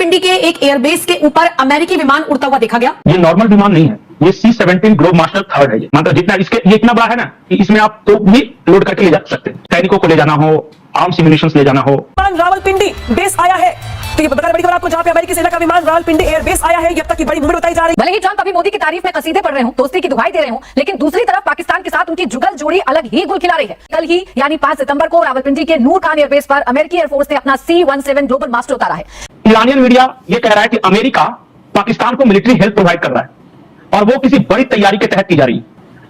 रावलपिंडी के एक एयरबेस के ऊपर अमेरिकी विमान उड़ता हुआ देखा गया। ये नॉर्मल विमान नहीं है, ये C-17 ग्लोब मास्टर थर्ड है। ये मतलब जितना ये इतना बड़ा है ना कि इसमें आप तो भी लोड करके ले जा सकते हैं। सैनिकों को ले जाना हो, आर्म्स एम्युनिशंस ले जाना हो। रावलपिंडी बेस आया है, तो ये बता रहे बड़ी खबर आपको, जहां पे अमेरिकी सेना का विमान रावलपिंडी एयरबेस आया है। ये अब तक की बड़ी मूवमेंट बताई जा रही है। भले ही ट्रंप अभी मोदी की तारीफ में कसीदे पढ़ रहे हूं, दोस्ती की दुहाई दे रहे हूं, लेकिन दूसरी तरफ पाकिस्तान के साथ उनकी जुगल जोड़ी अलग ही गुल खिला रही है। कल ही यानी 5 सितंबर को रावलपिंडी के नूर खान एयरबेस पर अमेरिकी एयरफोर्स ने अपना C-17 ग्लोबल मास्टर उतारा है। ईरानियन मीडिया ये कह रहा है कि अमेरिका पाकिस्तान को मिलिट्री हेल्प प्रोवाइड कर रहा है और वो किसी बड़ी तैयारी के तहत की जा रही है,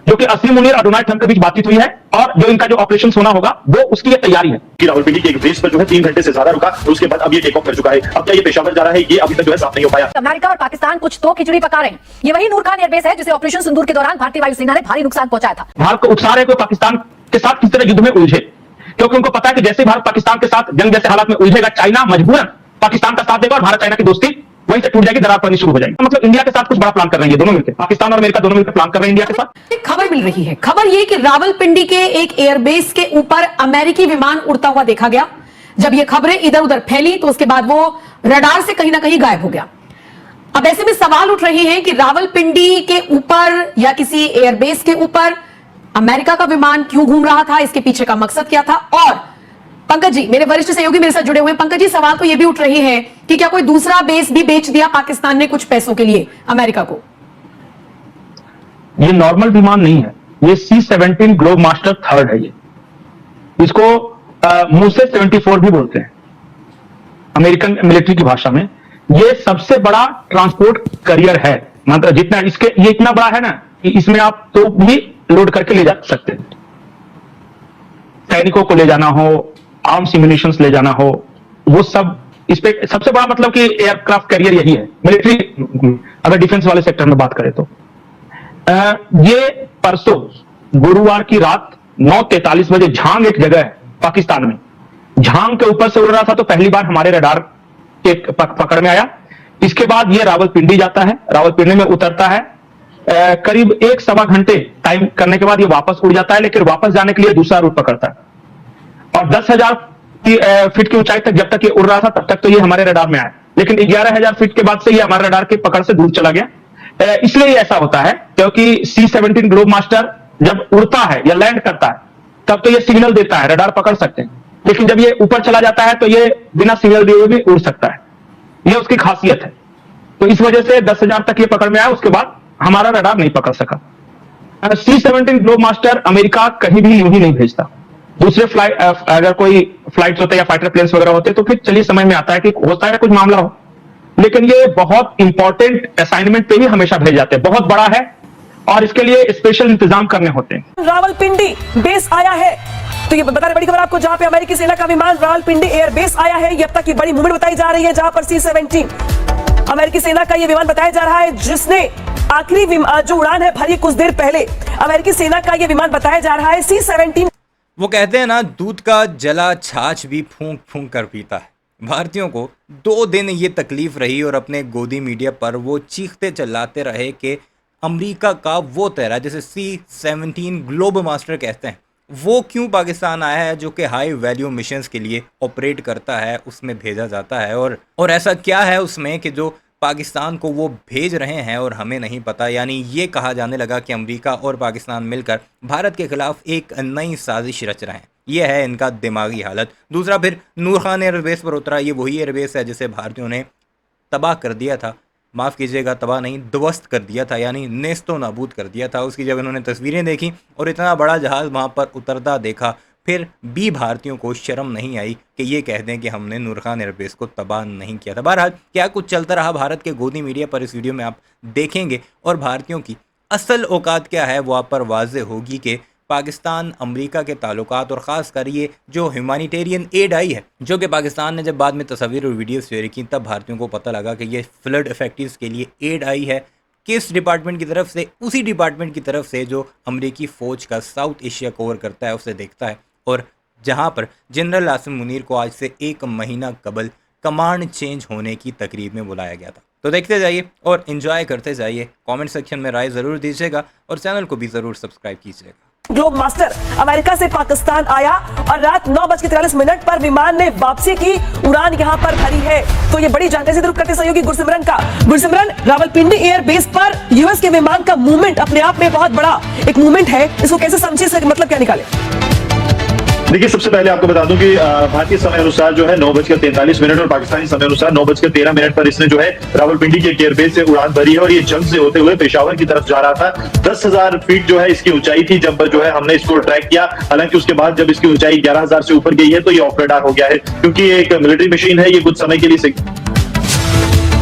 जो कि असली मुनीर और डोनाल्ड ट्रंप के बीच बातचीत हुई है और जो इनका जो ऑपरेशन होना होगा वो उसकी ये तैयारी है। रावलपिंडी के एक बेस पर जो है 3 घंटे से ज्यादा रुका, तो उसके बाद अब ये टेक ऑफ कर चुका है। अब क्या ये पेशावर जा रहा है, ये अभी तक जो है साफ नहीं हो पाया। अमेरिका और पाकिस्तान कुछ तो खिचड़ी पका रहे हैं। ये वही नूर खान एयरबेस है जिसे ऑपरेशन सिंदूर के दौरान भारतीय वायुसेना ने भारी नुकसान पहुंचाया था। भारत को उकसा रहे पाकिस्तान के साथ किस तरह युद्ध में उलझे, क्योंकि उनको पता है कि जैसे भारत पाकिस्तान के साथ जंग जैसे हालात में उलझेगा, चाइना मजबूरन पाकिस्तान का साथ देगा और भारत चाइना की दोस्ती वहीं से टूट जाएगी, दरार पड़नी शुरू हो जाएगी। मतलब इंडिया के साथ कुछ बड़ा प्लान कर रहे हैं, दोनों मिलकर, पाकिस्तान और अमेरिका दोनों मिलकर प्लान कर रहे हैं इंडिया के साथ। एक खबर मिल रही है, खबर ये कि रावलपिंडी के एक एयरबेस के ऊपर अमेरिकी विमान उड़ता हुआ देखा गया। जब ये खबरें इधर उधर फैली तो उसके बाद वो रडार से कहीं ना कहीं गायब हो गया। अब ऐसे में सवाल उठ रहे हैं कि रावलपिंडी के ऊपर या किसी एयरबेस के ऊपर अमेरिका का विमान क्यों घूम रहा था, इसके पीछे का मकसद क्या था। और पंकज जी, मेरे वरिष्ठ सहयोगी मेरे साथ जुड़े हुए हैं। पंकज जी, सवाल तो यह भी उठ रही है कि क्या कोई दूसरा बेस भी बेच दिया पाकिस्तान ने कुछ पैसों के लिए अमेरिका को? ये नॉर्मल विमान नहीं है, ये C-17 ग्लोब मास्टर थर्ड है। ये इसको मूसे 74 भी बोलते हैं अमेरिकन मिलिट्री की भाषा में। ये सबसे बड़ा ट्रांसपोर्ट करियर है। मतलब जितना ये इतना बड़ा है ना कि इसमें आप तो भी लोड करके ले जा सकते हैं। सैनिकों को ले जाना हो, आर्म्स एम्युनिशंस ले जाना हो, वो सब इस पे सबसे बड़ा मतलब कि एयरक्राफ्ट कैरियर यही है मिलिट्री, अगर डिफेंस वाले सेक्टर में बात करें तो। ये परसों गुरुवार की रात 9:43 बजे झांग एक जगह है पाकिस्तान में, झांग के ऊपर से उड़ रहा था तो पहली बार हमारे रडार के पकड़ में आया। इसके बाद ये रावलपिंडी जाता है, रावलपिंडी में उतरता है। करीब 1-1.25 घंटे टाइम करने के बाद ये वापस उड़ जाता है, लेकिन वापस जाने के लिए दूसरा रूट पकड़ता है और 10,000 फीट की ऊंचाई तक जब तक ये उड़ रहा था तब तक तो ये हमारे रडार में आया, लेकिन 11,000 फीट के बाद से ये हमारे रडार के पकड़ से दूर चला गया। इसलिए ये ऐसा होता है क्योंकि C-17 ग्लोब मास्टर जब उड़ता है या लैंड करता है तब तो ये सिग्नल देता है, रडार पकड़ सकते हैं, लेकिन जब ये ऊपर चला जाता है तो ये बिना सिग्नल दिए हुए भी उड़ सकता है। ये उसकी खासियत है। तो इस वजह से 10,000 तक ये पकड़ में आया, उसके बाद हमारा रडार नहीं पकड़ सका। C-17 ग्लोब मास्टर अमेरिका कहीं भी यूं ही नहीं भेजता। दूसरे फ्लाइट अगर कोई फ्लाइट होते या फाइटर प्लेन्स वगैरह होते तो फिर चलिए समझ में आता है कि होता है कुछ मामला हो, लेकिन ये बहुत इंपॉर्टेंट असाइनमेंट पे भी हमेशा भेज जाते हैं। बहुत बड़ा है और इसके लिए स्पेशल इंतजाम करने होते हैं। रावलपिंडी बेस आया है, तो ये बता रहे बड़ी खबर आपको, जहां पे अमेरिकी सेना का विमान रावलपिंडी एयरबेस आया है। ये अब तक की बड़ी मूवमेंट बताई जा रही है, जहां पर C-17 अमेरिकी सेना का ये विमान बताया जा रहा है, जिसने आखिरी जो उड़ान है भरी कुछ देर पहले। अमेरिकी सेना का ये विमान बताया जा रहा है C-17। वो कहते हैं ना, दूध का जला छाछ भी फूंक फूंक कर पीता है। भारतीयों को 2 दिन ये तकलीफ रही और अपने गोदी मीडिया पर वो चीखते चिल्लाते रहे कि अमेरिका का वो तेरा जिसे C-17 ग्लोब मास्टर कहते हैं, वो क्यों पाकिस्तान आया है, जो कि हाई वैल्यू मिशंस के लिए ऑपरेट करता है, उसमें भेजा जाता है। और ऐसा क्या है उसमें कि जो पाकिस्तान को वो भेज रहे हैं और हमें नहीं पता। यानी ये कहा जाने लगा कि अमेरिका और पाकिस्तान मिलकर भारत के खिलाफ एक नई साजिश रच रहे हैं। ये है इनका दिमागी हालत। दूसरा, फिर नूर खान एयरबेस पर उतरा। ये वही एयरबेस है जिसे भारतीयों ने तबाह कर दिया था, माफ़ कीजिएगा, तबाह नहीं, ध्वस्त कर दिया था, यानी नेस्तो नाबूद कर दिया था। उसकी जब इन्होंने तस्वीरें देखी और इतना बड़ा जहाज़ वहाँ पर उतरता देखा, फिर भी भारतीयों को शर्म नहीं आई कि ये कह दें कि हमने नूर खान एयरबेस को तबाह नहीं किया था। बहरहाल क्या कुछ चलता रहा भारत के गोदी मीडिया पर, इस वीडियो में आप देखेंगे और भारतीयों की असल औकात क्या है वो आप पर वाज़ेह होगी कि पाकिस्तान अमेरिका के ताल्लुकात और ख़ास कर ये जो ह्यूमैनिटेरियन एड आई है, जो कि पाकिस्तान ने जब बाद में तस्वीर और वीडियो शेयर की, तब भारतीयों को पता लगा कि ये फ्लड इफेक्टिव्स के लिए एड आई है। किस डिपार्टमेंट की तरफ से? उसी डिपार्टमेंट की तरफ से जो अमेरिकी फ़ौज का साउथ एशिया कवर करता है, उसे देखता है। और जहां पर जनरल आसिम मुनीर को आज से 1 महीना कबल कमांड चेंज होने की तकरीब में बुलाया गया था। तो देखते जाइए और एंजॉय करते जाइए। कमेंट सेक्शन में राय ज़रूर दीजिएगा और चैनल को भी ज़रूर सब्सक्राइब कीजिएगा। ग्लोब मास्टर अमेरिका से पाकिस्तान आया और रात 9:43 पर विमान ने वापसी की उड़ान यहां पर भरी है। तो ये बड़ी जानकारी से रुक करते सहयोगी गुरसिमरन का। गुरसिमरन, रावलपिंडी एयरबेस पर यूएस के विमान का मूवमेंट अपने आप में बहुत बड़ा एक मूवमेंट है, इसको कैसे समझे, इसका मतलब क्या निकाले? देखिए, सबसे पहले आपको बता दूं कि भारतीय समय अनुसार जो है 9:43 और पाकिस्तानी समय अनुसार 9:13 पर इसने जो है रावलपिंडी के एयरबेस से उड़ान भरी है और ये जंग से होते हुए पेशावर की तरफ जा रहा था। 10,000 फीट जो है इसकी ऊंचाई थी जब जो है हमने इसको ट्रैक किया। हालांकि उसके बाद जब इसकी ऊंचाई 11,000 से ऊपर गई है तो ये ऑफ रडार हो गया है, क्योंकि ये एक मिलिट्री मशीन है। ये कुछ समय के लिए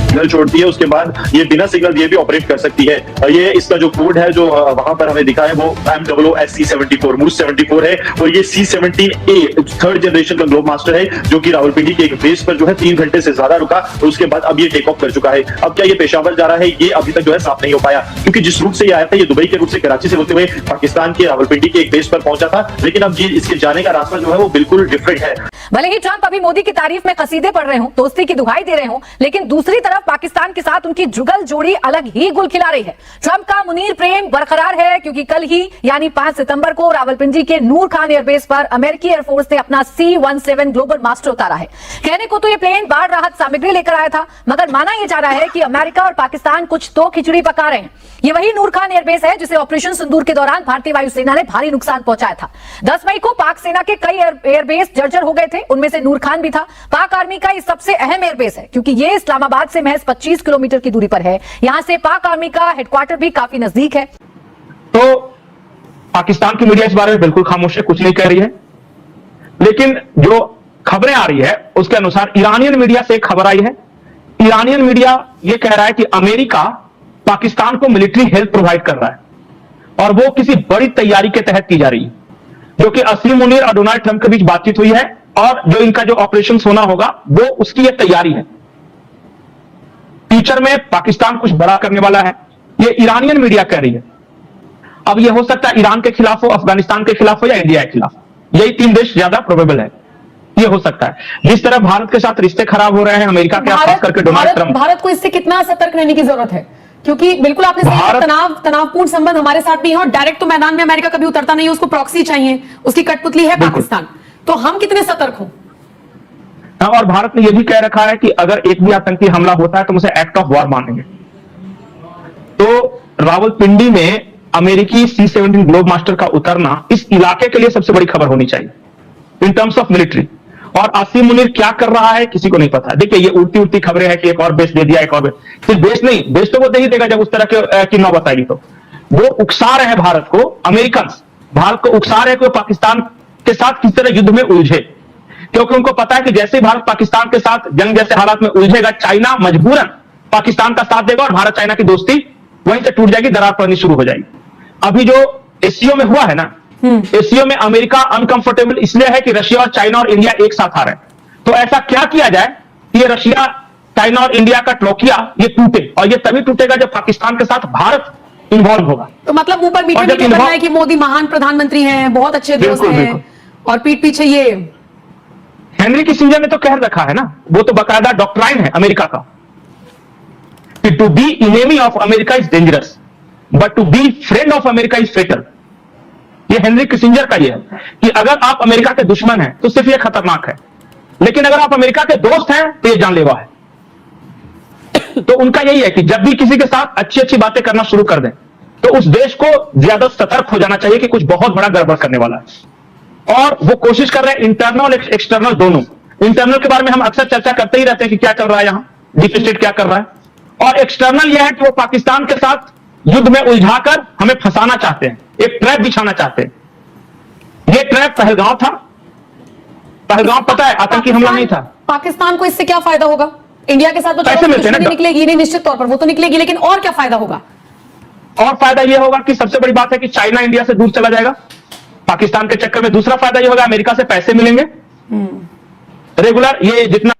सिग्नल छोड़ती है, उसके बाद ये बिना सिग्नल दिए भी ऑपरेट कर सकती है। ये इसका जो कोड है जो वहां पर हमें दिखा है वो MOOSC-74 मूस 74 है और ये C-17A थर्ड जनरेशन का ग्लोब मास्टर है, जो कि रावलपिंडी के एक बेस पर जो है 3 घंटे से ज्यादा रुका और उसके बाद अब ये टेक ऑफ कर चुका है। अब क्या ये पेशावर जा रहा है, ये अभी तक जो है साफ नहीं हो पाया, क्योंकि जिस रूट से ये आया था, ये दुबई के रूट से कराची से होते हुए पाकिस्तान के रावलपिंडी के एक बेस पर पहुंचा था, लेकिन अब इसके जाने का रास्ता जो है वो बिल्कुल डिफरेंट है। भले ही ट्रंप अभी मोदी की तारीफ में कसीदे पढ़ रहे हो, दोस्ती की दुहाई दे रहे हो, लेकिन दूसरी तरफ पाकिस्तान के साथ उनकी जुगल जोड़ी अलग ही गुल खिला रही है। ट्रंप का मुनीर प्रेम बरकरार है, क्योंकि कल ही यानी 5 सितंबर को रावलपिंडी के नूर खान एयरबेस पर अमेरिकी एयरफोर्स ने अपना C-17 ग्लोबल मास्टर उतारा है। कहने को तो ये प्लेन बाढ़ राहत सामग्री लेकर आया था, मगर माना यह जा रहा है कि अमेरिका और पाकिस्तान कुछ तो खिचड़ी पका रहे हैं। ये वही नूर खान एयरबेस है जिसे ऑपरेशन सिंदूर के दौरान भारतीय वायुसेना ने भारी नुकसान पहुंचाया था। 10 मई को पाक सेना के कई एयरबेस जर्जर हो गए थे, उनमें से नूर खान भी था। पाक आर्मी का ये सबसे अहम एयरबेस है, क्योंकि ये इस्लामाबाद से महज 25 किलोमीटर की दूरी पर है। यहां से पाक आर्मी का हेडक्वार्टर भी काफी नजदीक है। तो पाकिस्तान की मीडिया इस बारे में बिल्कुल खामोश है, कुछ नहीं कह रही है। लेकिन जो खबरें आ रही है उसके अनुसार ईरानियन मीडिया से एक खबर आई है। ईरानियन मीडिया यह कह रहा है कि अमेरिका पाकिस्तान को मिलिट्री हेल्प प्रोवाइड कर रहा है और वो किसी बड़ी तैयारी के तहत की जा रही है, जो कि असली मुनीर और डोनाल्ड ट्रंप के बीच बातचीत हुई है और जो इनका जो ऑपरेशन होना होगा वो उसकी ये तैयारी है। फ्यूचर में पाकिस्तान कुछ बड़ा करने वाला है, ये ईरानियन मीडिया कह रही है। अब ये हो सकता है ईरान के खिलाफ हो, अफगानिस्तान के खिलाफ हो या इंडिया के खिलाफ, यही 3 देश ज्यादा प्रोबेबल है। ये हो सकता है। जिस तरह भारत के साथ रिश्ते खराब हो रहे हैं अमेरिका के, खास करके डोनाल्ड ट्रंप, भारत को इससे कितना सतर्क रहने की जरूरत है? क्योंकि बिल्कुल आपने सही कहा, तनावपूर्ण संबंध हमारे साथ भी है और डायरेक्ट तो मैदान में अमेरिका कभी उतरता नहीं है, उसको प्रॉक्सी चाहिए, उसकी कठपुतली है पाकिस्तान। तो हम कितने सतर्क हो? और भारत ने यह भी कह रखा है कि अगर एक भी आतंकी हमला होता है तो उसे एक्ट ऑफ वॉर मानेंगे। तो रावलपिंडी में अमेरिकी C-17 ग्लोब मास्टर का उतरना इस इलाके के लिए सबसे बड़ी खबर होनी चाहिए इन टर्म्स ऑफ मिलिट्री। और आसिम मुनीर क्या कर रहा है किसी को नहीं पता। देखिए, ये उड़ती उड़ती खबरें हैं कि एक और बेस दे दिया, एक और बेस, सिर्फ बेस नहीं, बेस तो वो दे ही देगा जब उस तरह की नौबत आएगी। तो वो उकसा रहे हैं भारत को, अमेरिकन भारत को उकसा रहे हैं कि वो पाकिस्तान के साथ किस तरह युद्ध में उलझे, क्योंकि उनको पता है कि जैसे ही भारत पाकिस्तान के साथ जंग जैसे हालात में उलझेगा, चाइना मजबूरन पाकिस्तान का साथ देगा और भारत चाइना की दोस्ती वहीं से टूट जाएगी, दरार पड़नी शुरू हो जाएगी। अभी जो एससीओ में हुआ है ना, एससीओ में अमेरिका अनकंफर्टेबल इसलिए है कि रशिया और चाइना और इंडिया एक साथ आ रहे हैं। तो ऐसा क्या किया जाए कि ये रशिया, चाइना और इंडिया का ट्रोकिया ये टूटे, और ये तभी टूटेगा जब पाकिस्तान के साथ भारत इन्वॉल्व होगा। तो मतलब ऊपर मीठे मीठे करना है कि मोदी महान प्रधानमंत्री हैं, बहुत अच्छे दोस्त हैं, और पीठ पीछे ये हेनरी किसिंजर ने तो कह रखा है ना, वो तो बकायदा डॉक्ट्राइन है अमेरिका का, कि to be enemy of America is dangerous but to be friend of America is fatal. ये हेनरी किसिंजर का ये है कि अगर आप अमेरिका के दुश्मन हैं तो सिर्फ ये खतरनाक है, लेकिन अगर आप अमेरिका के दोस्त हैं तो ये जानलेवा है। तो उनका यही है कि जब भी किसी के साथ अच्छी अच्छी बातें करना शुरू कर दें तो उस देश को ज्यादा सतर्क हो जाना चाहिए कि कुछ बहुत बड़ा गड़बड़ करने वाला है। और वो कोशिश कर रहे हैं इंटरनल और एक्सटर्नल दोनों। इंटरनल के बारे में हम अक्सर चर्चा करते ही रहते हैं कि क्या चल रहा है यहाँ, डीप स्टेट क्या कर रहा है, और एक्सटर्नल यह है कि वो पाकिस्तान के साथ युद्ध में उलझाकर हमें फंसाना चाहते हैं, एक ट्रैप बिछाना चाहते हैं। ये ट्रैप पहलगांव था। पहलगांव पता है आतंकी हमला नहीं था। पाकिस्तान को इससे क्या फायदा होगा? इंडिया के साथ तो पैसे मिलते हैं ना, निकलेगी नहीं, निश्चित तौर पर वो तो निकलेगी, लेकिन और क्या फायदा होगा? और फायदा यह होगा कि सबसे बड़ी बात है कि चाइना इंडिया से दूर चला जाएगा पाकिस्तान के चक्कर में। दूसरा फायदा यह होगा अमेरिका से पैसे मिलेंगे रेगुलर। ये जितना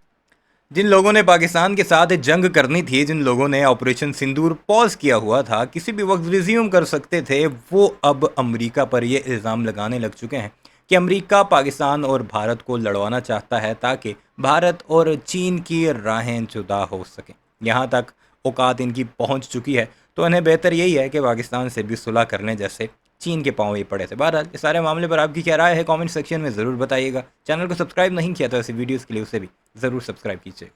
जिन लोगों ने पाकिस्तान के साथ जंग करनी थी, जिन लोगों ने ऑपरेशन सिंदूर पॉज किया हुआ था, किसी भी वक्त रिज्यूम कर सकते थे, वो अब अमेरिका पर ये इल्ज़ाम लगाने लग चुके हैं कि अमेरिका पाकिस्तान और भारत को लड़वाना चाहता है ताकि भारत और चीन की राहें जुदा हो सकें। यहाँ तक औकात इनकी पहुँच चुकी है, तो इन्हें बेहतर यही है कि पाकिस्तान से भी सुलह करने जैसे चीन के पाँव ही पड़े थे। बहरहाल इस सारे मामले पर आपकी क्या राय है कमेंट सेक्शन में ज़रूर बताइएगा। चैनल को सब्सक्राइब नहीं किया तो ऐसे वीडियोज़ के लिए उसे भी ज़रूर सब्सक्राइब कीजिएगा।